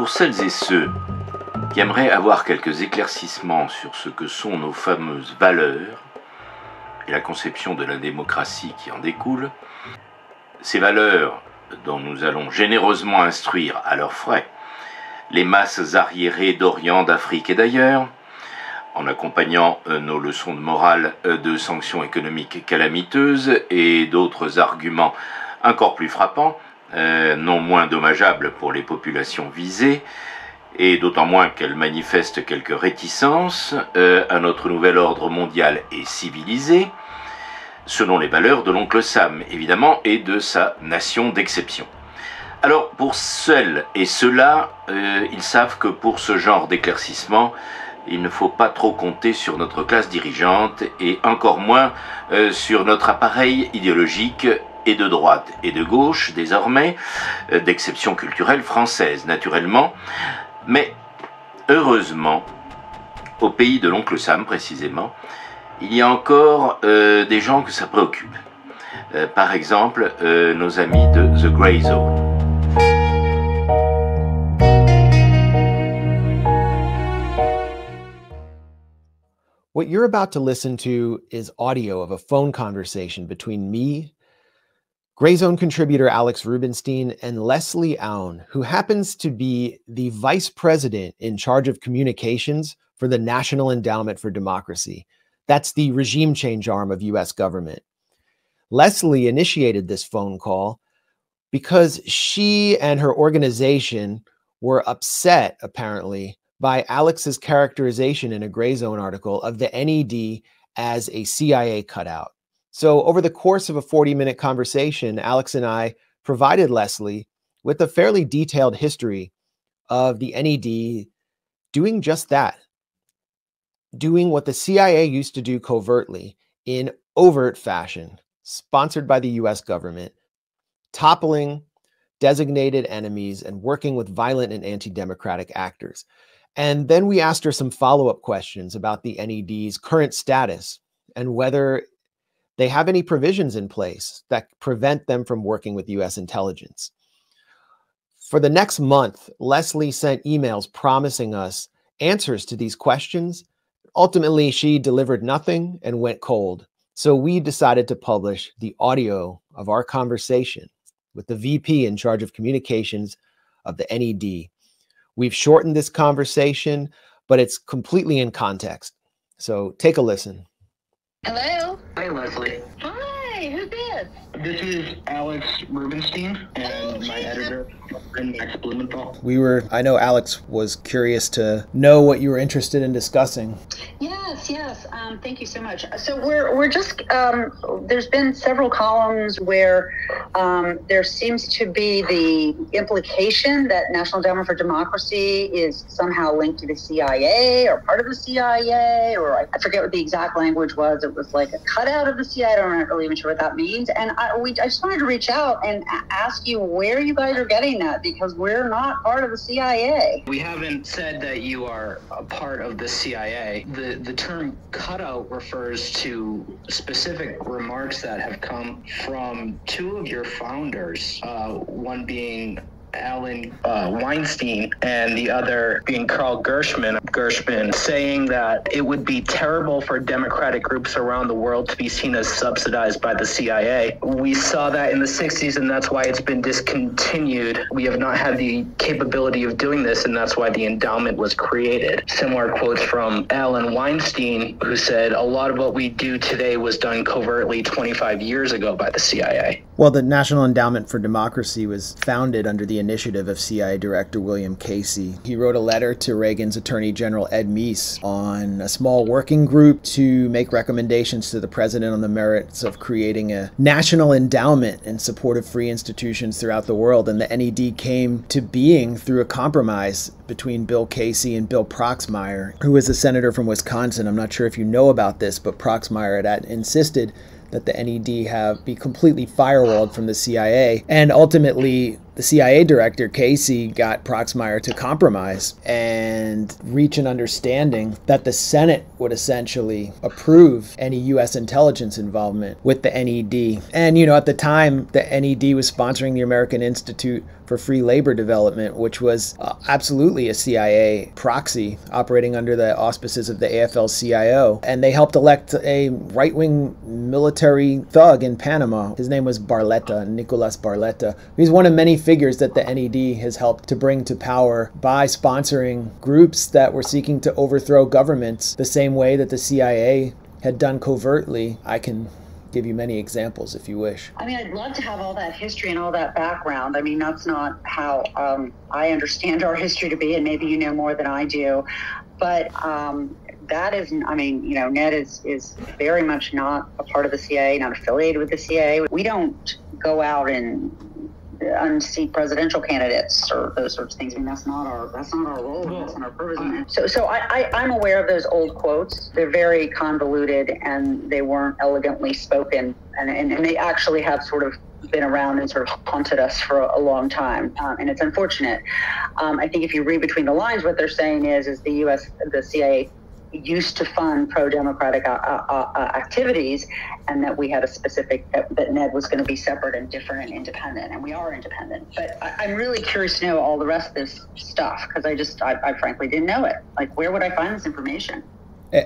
Pour celles et ceux qui aimeraient avoir quelques éclaircissements sur ce que sont nos fameuses valeurs et la conception de la démocratie qui en découle, ces valeurs dont nous allons généreusement instruire à leurs frais les masses arriérées d'Orient, d'Afrique et d'ailleurs, en accompagnant nos leçons de morale de sanctions économiques calamiteuses et d'autres arguments encore plus frappants, non moins dommageables pour les populations visées, et d'autant moins qu'elles manifestent quelques réticences à notre nouvel ordre mondial et civilisé, selon les valeurs de l'oncle Sam, évidemment, et de sa nation d'exception. Alors, pour celles et ceux-là, ils savent que pour ce genre d'éclaircissement, il ne faut pas trop compter sur notre classe dirigeante et encore moins sur notre appareil idéologique et de droite et de gauche, désormais, d'exception culturelle française, naturellement. Mais, heureusement, au pays de l'oncle Sam, précisément, il y a encore des gens que ça préoccupe. Par exemple, nos amis de The Grey Zone. What you're about to listen to is audio of a phone conversation between me, Grey Zone contributor Alex Rubinstein, and Leslie Aun, who happens to be the vice president in charge of communications for the National Endowment for Democracy. That's the regime change arm of US government. Leslie initiated this phone call because she and her organization were upset, apparently, by Alex's characterization in a Grey Zone article of the NED as a CIA cutout. So over the course of a 40-minute conversation, Alex and I provided Leslie with a fairly detailed history of the NED doing just that, doing what the CIA used to do covertly in overt fashion, sponsored by the US government, toppling designated enemies and working with violent and anti-democratic actors. And then we asked her some follow-up questions about the NED's current status and whether they have any provisions in place that prevent them from working with US intelligence. For the next month, Leslie sent emails promising us answers to these questions. Ultimately, she delivered nothing and went cold. So we decided to publish the audio of our conversation with the VP in charge of communications of the NED. We've shortened this conversation, but it's completely in context. So take a listen. Hello? Hi, Leslie. Hi, who's this? This is Alex Rubinstein and my editor, Max Blumenthal. I know Alex was curious to know what you were interested in discussing. Yes. Thank you so much. So we're just, there's been several columns where there seems to be the implication that National Endowment for Democracy is somehow linked to the CIA or part of the CIA, or I forget what the exact language was. It was like a cutout of the CIA. I'm not really even sure what that means. And I just wanted to reach out and ask you where you guys are getting that, because we're not part of the CIA. We haven't said that you are a part of the CIA. The term cutout refers to specific remarks that have come from two of your founders, one being Alan Weinstein and the other being Carl Gershman, saying that it would be terrible for democratic groups around the world to be seen as subsidized by the CIA. We saw that in the 60s, and that's why it's been discontinued. We have not had the capability of doing this, and that's why the endowment was created. Similar quotes from Alan Weinstein, who said a lot of what we do today was done covertly 25 years ago by the CIA. Well, the National Endowment for Democracy was founded under the initiative of CIA Director William Casey. He wrote a letter to Reagan's Attorney General Ed Meese on a small working group to make recommendations to the president on the merits of creating a national endowment in support of free institutions throughout the world. And the NED came to being through a compromise between Bill Casey and Bill Proxmire, who was a senator from Wisconsin. I'm not sure if you know about this, but Proxmire had insisted that the NED be completely firewalled from the CIA. And ultimately, the CIA director, Casey, got Proxmire to compromise and reach an understanding that the Senate would essentially approve any U.S. intelligence involvement with the NED. And, at the time, the NED was sponsoring the American Institute for Free Labor Development, which was absolutely a CIA proxy operating under the auspices of the AFL-CIO. And they helped elect a right-wing military thug in Panama. His name was Barletta, Nicolas Barletta. He's one of many figures that the NED has helped to bring to power by sponsoring groups that were seeking to overthrow governments the same way that the CIA had done covertly. I can give you many examples if you wish. I mean, I'd love to have all that history and all that background. I mean, that's not how I understand our history to be, and maybe you know more than I do. But that isn't, Ned is very much not a part of the CIA, not affiliated with the CIA. We don't go out and unseat presidential candidates or those sorts of things. I mean, that's not our role. That's not our purpose. So I'm aware of those old quotes. They're very convoluted and they weren't elegantly spoken, and they actually have sort of been around and sort of haunted us for a long time, and it's unfortunate. I think if you read between the lines, what they're saying is the CIA used to fund pro-democratic activities, and that we had a specific, that Ned was going to be separate and different and independent, and we are independent. But I'm really curious to know all the rest of this stuff, because I frankly didn't know it. Like, where would I find this information?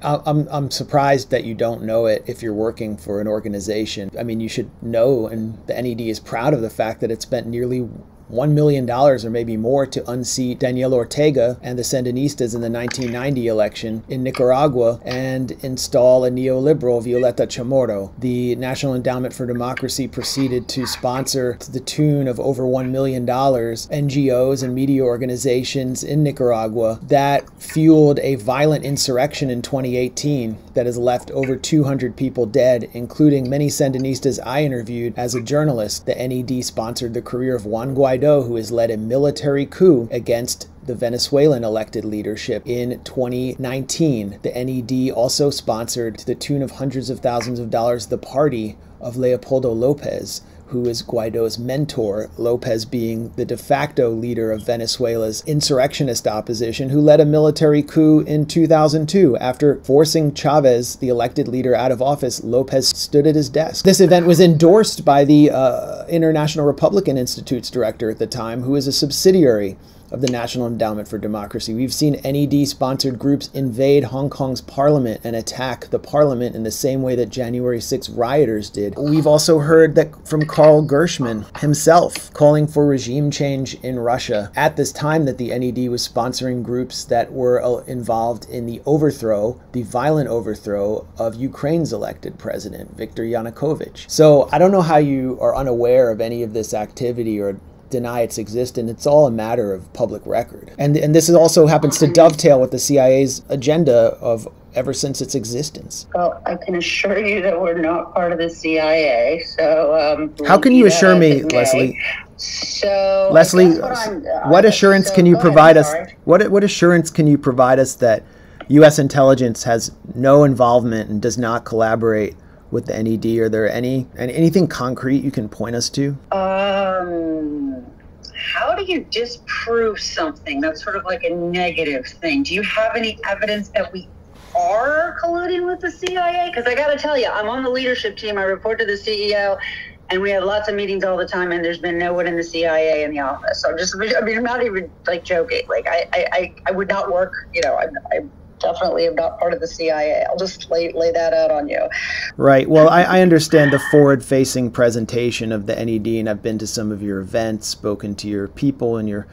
I'm surprised that you don't know it if you're working for an organization. I mean, you should know, and the NED is proud of the fact that it spent nearly $1 million or maybe more to unseat Daniel Ortega and the Sandinistas in the 1990 election in Nicaragua and install a neoliberal, Violeta Chamorro. The National Endowment for Democracy proceeded to sponsor, to the tune of over $1 million, NGOs and media organizations in Nicaragua that fueled a violent insurrection in 2018 that has left over 200 people dead, including many Sandinistas I interviewed as a journalist. The NED sponsored the career of Juan Guaido, who has led a military coup against the Venezuelan elected leadership in 2019. The NED also sponsored, to the tune of hundreds of thousands of dollars, the party of Leopoldo Lopez, who is Guaido's mentor, Lopez being the de facto leader of Venezuela's insurrectionist opposition, who led a military coup in 2002. After forcing Chavez, the elected leader, out of office, Lopez stood at his desk. This event was endorsed by the International Republican Institute's director at the time, who is a subsidiary of the National Endowment for Democracy. We've seen NED-sponsored groups invade Hong Kong's parliament and attack the parliament in the same way that January 6 rioters did. We've also heard that from Karl Gershman himself, calling for regime change in Russia at this time that the NED was sponsoring groups that were involved in the overthrow, the violent overthrow of Ukraine's elected president, Viktor Yanukovych. So I don't know how you are unaware of any of this activity or deny its existence. It's all a matter of public record. And this also happens to dovetail with the CIA's agenda of ever since its existence. Well, I can assure you that we're not part of the CIA. So how can you assure me, Leslie? So Leslie, what assurance can you provide us? What assurance can you provide us that U.S. intelligence has no involvement and does not collaborate with the NED? Are there anything concrete you can point us to? How do you disprove something? That's sort of like a negative thing. Do you have any evidence that we are colluding with the CIA? Because I got to tell you, I'm on the leadership team. I report to the CEO, and we have lots of meetings all the time, and there's been no one in the CIA in the office. So I'm not even like joking. Like I would not work, I definitely am not part of the CIA. I'll just lay that out on you. Right. Well, I understand the forward-facing presentation of the NED, and I've been to some of your events, spoken to your people and your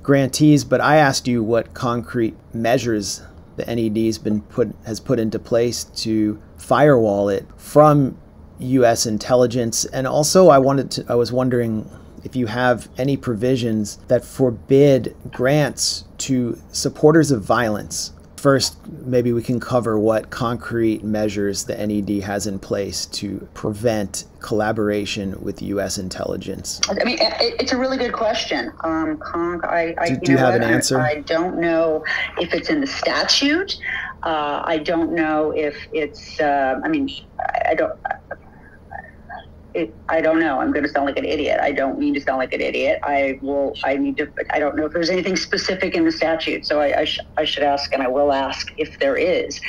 grantees, but I asked you what concrete measures the NED has put into place to firewall it from U.S. intelligence. And also I was wondering if you have any provisions that forbid grants to supporters of violence. First, maybe we can cover what concrete measures the NED has in place to prevent collaboration with U.S. intelligence. I mean, it's a really good question. Do you have an answer? I don't know if it's in the statute. I don't know if it's, I don't know. I'm going to sound like an idiot. I don't mean to sound like an idiot. I don't know if there's anything specific in the statute. So I should ask, and I will ask if there is.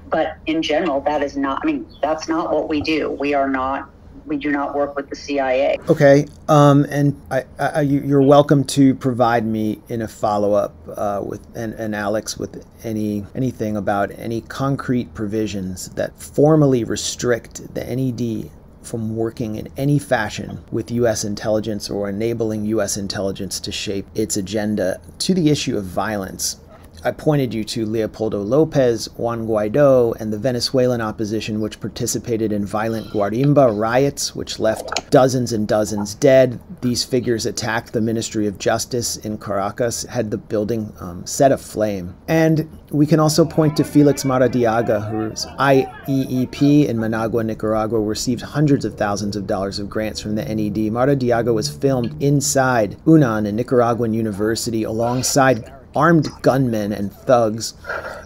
But in general, that's not what we do. We do not work with the CIA. Okay, and you're welcome to provide me in a follow-up with Alex with anything about any concrete provisions that formally restrict the NED from working in any fashion with U.S. intelligence or enabling U.S. intelligence to shape its agenda. To the issue of violence, I pointed you to Leopoldo Lopez, Juan Guaido, and the Venezuelan opposition, which participated in violent Guarimba riots, which left dozens and dozens dead. These figures attacked the Ministry of Justice in Caracas, had the building set aflame. And we can also point to Felix Maradiaga, whose IEEP in Managua, Nicaragua, received hundreds of thousands of dollars of grants from the NED. Maradiaga was filmed inside UNAN, a Nicaraguan university, alongside armed gunmen and thugs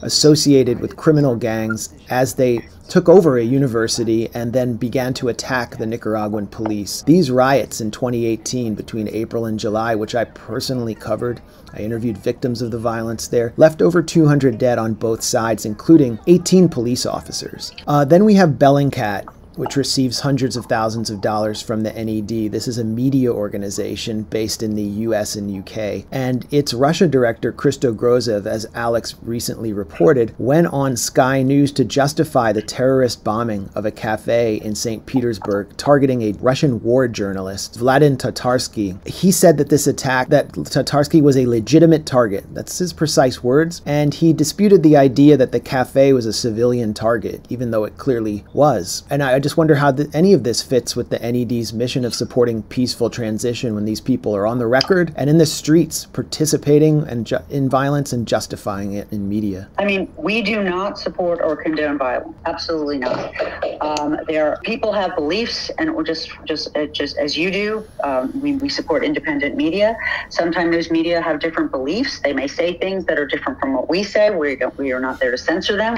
associated with criminal gangs as they took over a university and then began to attack the Nicaraguan police. These riots in 2018 between April and July, which I personally covered, I interviewed victims of the violence there, left over 200 dead on both sides, including 18 police officers. Then we have Bellingcat, which receives hundreds of thousands of dollars from the NED. This is a media organization based in the US and UK. And its Russia director, Christo Grozev, as Alex recently reported, went on Sky News to justify the terrorist bombing of a cafe in St. Petersburg, targeting a Russian war journalist, Vladimir Tatarsky. He said that this attack, that Tatarsky was a legitimate target. That's his precise words. And he disputed the idea that the cafe was a civilian target, even though it clearly was. And I just wonder how any of this fits with the NED's mission of supporting peaceful transition when these people are on the record and in the streets participating in violence and justifying it in media. I mean, we do not support or condone violence. Absolutely not. People have beliefs, and we're just as you do. We support independent media. Sometimes those media have different beliefs. They may say things that are different from what we say. We are not there to censor them,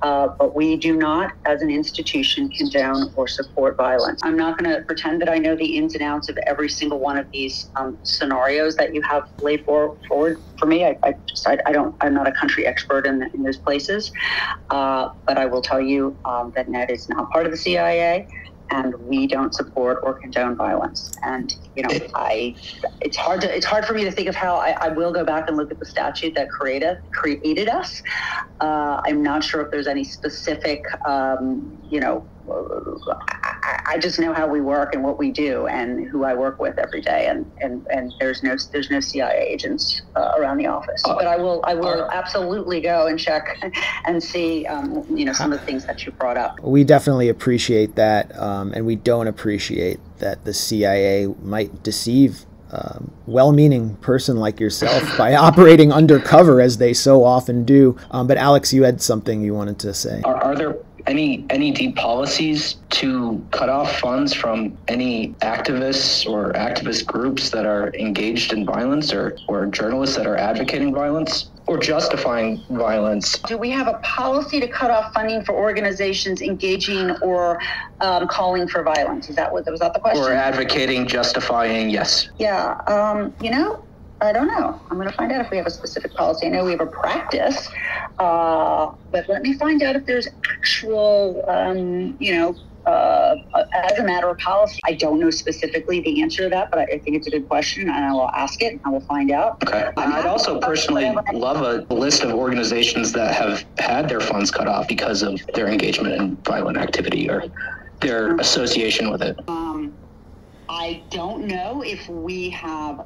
but we do not, as an institution, condone or support violence. I'm not going to pretend that I know the ins and outs of every single one of these scenarios that you have laid forward for me. I'm not a country expert in those places, but I will tell you that NED is not part of the CIA, and we don't support or condone violence. And it's hard for me to think of how I will go back and look at the statute that created us. I'm not sure if there's any specific, I just know how we work and what we do and who I work with every day, and there's no CIA agents around the office. But I will absolutely go and check and see some of the things that you brought up. We definitely appreciate that, and we don't appreciate that the CIA might deceive well-meaning person like yourself by operating undercover as they so often do. But Alex, you had something you wanted to say. Are there any NED policies to cut off funds from any activists or activist groups that are engaged in violence or journalists that are advocating violence or justifying violence? Do we have a policy to cut off funding for organizations engaging or calling for violence? Was that the question? Or advocating, justifying, yes. Yeah, I don't know. I'm going to find out if we have a specific policy. I know we have a practice, but let me find out if there's actual, as a matter of policy. I don't know specifically the answer to that, but I think it's a good question, and I will ask it. I will find out. Okay. I'd also personally love a list of organizations that have had their funds cut off because of their engagement in violent activity or their association with it. I don't know if we have,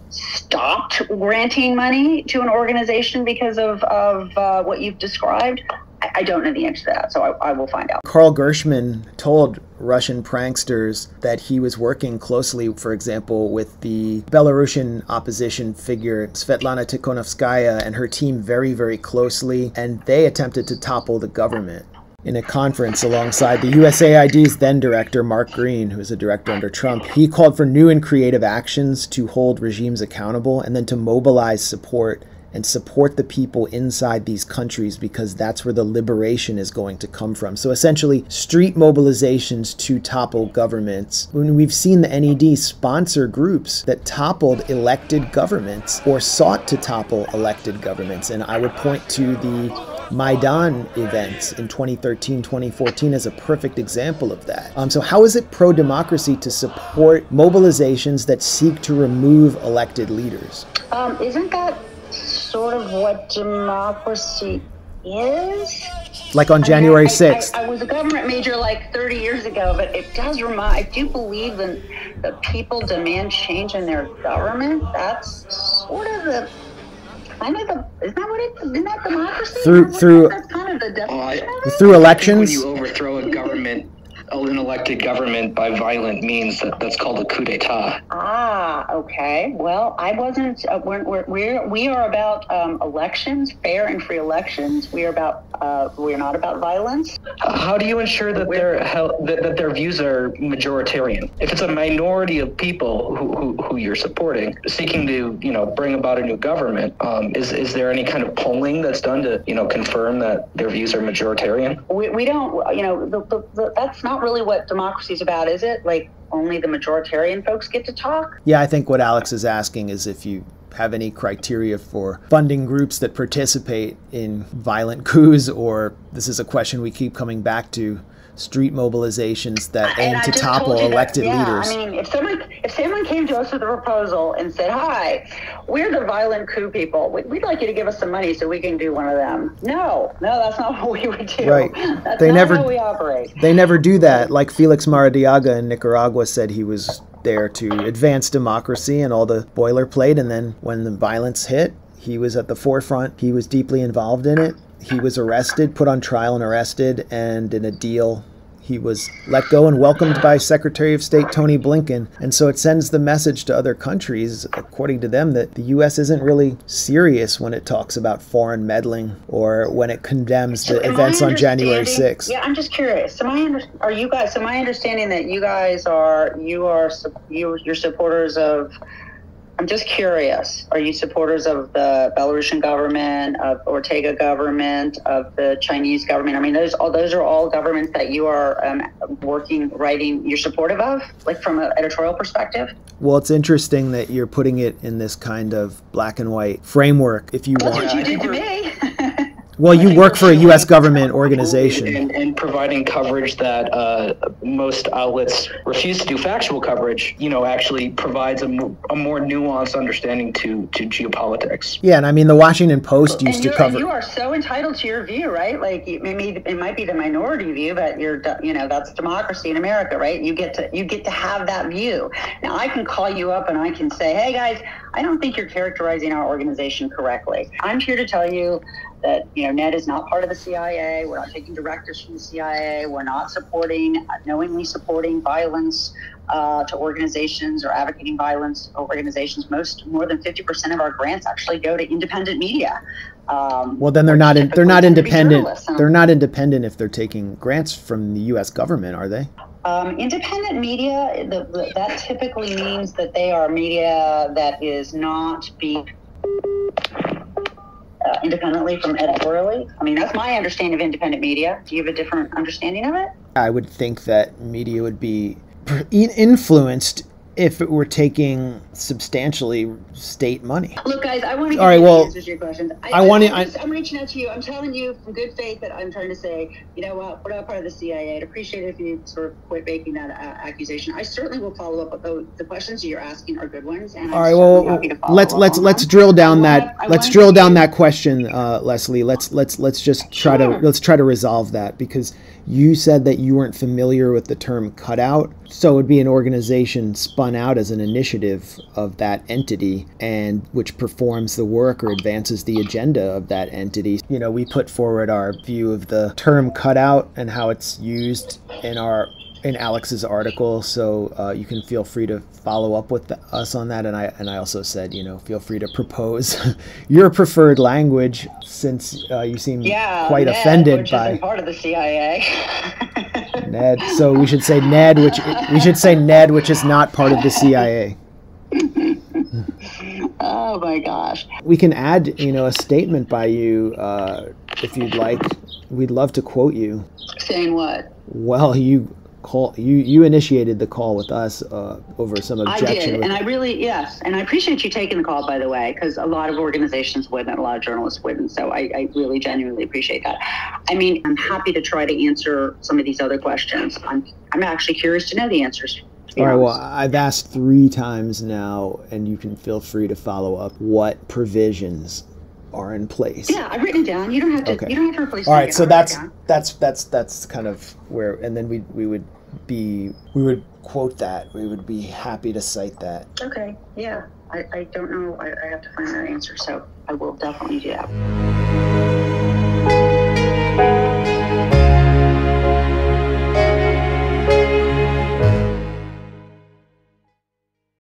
stopped granting money to an organization because of what you've described. I don't know the answer to that, so I will find out. Karl Gershman told Russian pranksters that he was working closely, for example, with the Belarusian opposition figure Svetlana Tikhonovskaya and her team very, very closely, and they attempted to topple the government. In a conference alongside the USAID's then director, Mark Green, who was a director under Trump, he called for new and creative actions to hold regimes accountable and then to mobilize support and support the people inside these countries, because that's where the liberation is going to come from. So essentially, street mobilizations to topple governments. When we've seen the NED sponsor groups that toppled elected governments or sought to topple elected governments. And I would point to the Maidan events in 2013, 2014 as a perfect example of that. So how is it pro-democracy to support mobilizations that seek to remove elected leaders? Isn't that sort of what democracy is? Like on January 6th. I was a government major like 30 years ago, but it does remind, I do believe that people demand change in their government. That's sort of the isn't that democracy? That's kind of the definition of it? Through elections? When you overthrow a government, an elected government by violent means, that's called a coup d'etat. Okay. Well, I wasn't. We are about elections, fair and free elections. We're not about violence. How do you ensure that their views are majoritarian? If it's a minority of people who you're supporting, seeking to bring about a new government, is there any kind of polling that's done to confirm that their views are majoritarian? We don't. That's not really what democracy is about, is it? Like, only the majoritarian folks get to talk? Yeah, I think what Alex is asking is if you have any criteria for funding groups that participate in violent coups, or this is a question we keep coming back to, street mobilizations that aim to topple elected leaders. I mean, if someone came to us with a proposal and said, "Hi, we're the violent coup people. We'd like you to give us some money so we can do one of them." No, that's not what we would do. Right. That's not how we operate. They never do that. Like Felix Maradiaga in Nicaragua said he was there to advance democracy and all the boilerplate, and then when the violence hit, he was at the forefront. He was deeply involved in it. He was arrested, put on trial and arrested, and in a deal, he was let go and welcomed by Secretary of State Tony Blinken. And so it sends the message to other countries, according to them, that the U.S. isn't really serious when it talks about foreign meddling or when it condemns the events on January 6th. Yeah, I'm just curious. So my understanding that you're supporters of. I'm just curious. Are you supporters of the Belarusian government, of Ortega government, of the Chinese government? I mean, those are all governments that you are you're supportive of, like from an editorial perspective? Well, it's interesting that you're putting it in this kind of black and white framework. If you want, that's what you did to me. Well, you work for a U.S. government organization. And providing coverage that most outlets refuse to do, factual coverage, actually provides a more nuanced understanding to geopolitics. Yeah, and I mean, the Washington Post used to cover. You are so entitled to your view, right? Like, it might be the minority view, but that's democracy in America, right? You get to have that view. Now, I can call you up and I can say, "Hey, guys, I don't think you're characterizing our organization correctly. I'm here to tell you that Ned is not part of the CIA. We're not taking directives from the CIA. We're not knowingly supporting violence to organizations or advocating violence organizations. More than 50% of our grants actually go to independent media." Well, then they're not independent. They're not independent if they're taking grants from the U.S. government, are they? Independent media, that typically means that they are media that is not being independently from editorially. I mean, that's my understanding of independent media. Do you have a different understanding of it? I would think that media would be influenced if it were taking substantially state money. Look, guys, I want to give you answers to your questions. I'm reaching out to you. I'm telling you from good faith that I'm trying to say, you know what, we're not part of the CIA. I'd appreciate it if you sort of quit making that accusation. I certainly will follow up with the questions you're asking are good ones. And all right, well, let's drill down that question, Leslie. Let's just try to resolve that, because you said that you weren't familiar with the term cutout. So it would be an organization spun out as an initiative of that entity, and which performs the work or advances the agenda of that entity. We put forward our view of the term cutout and how it's used in Alex's article, so you can feel free to follow up with us on that. And I also said, feel free to propose your preferred language, since you seem quite offended which by isn't part of the CIA. Ned. So we should say Ned, which is not part of the CIA. Oh Oh my gosh. We can add, a statement by you if you'd like. We'd love to quote you. Saying what? Well, you initiated the call with us over some objection. I did, and I really, yes, and I appreciate you taking the call, by the way, because a lot of organizations wouldn't, and a lot of journalists wouldn't, so I really genuinely appreciate that. I mean, I'm happy to try to answer some of these other questions. I'm actually curious to know the answers. All right, well, I've asked 3 times now, and you can feel free to follow up. What provisions are in place? Yeah, I've written it down. You don't have to. Okay. You don't have to replace. All right, so that's kind of where, and then we would quote that. We would be happy to cite that. Okay. Yeah. I don't know. I have to find that answer, so I will definitely do that.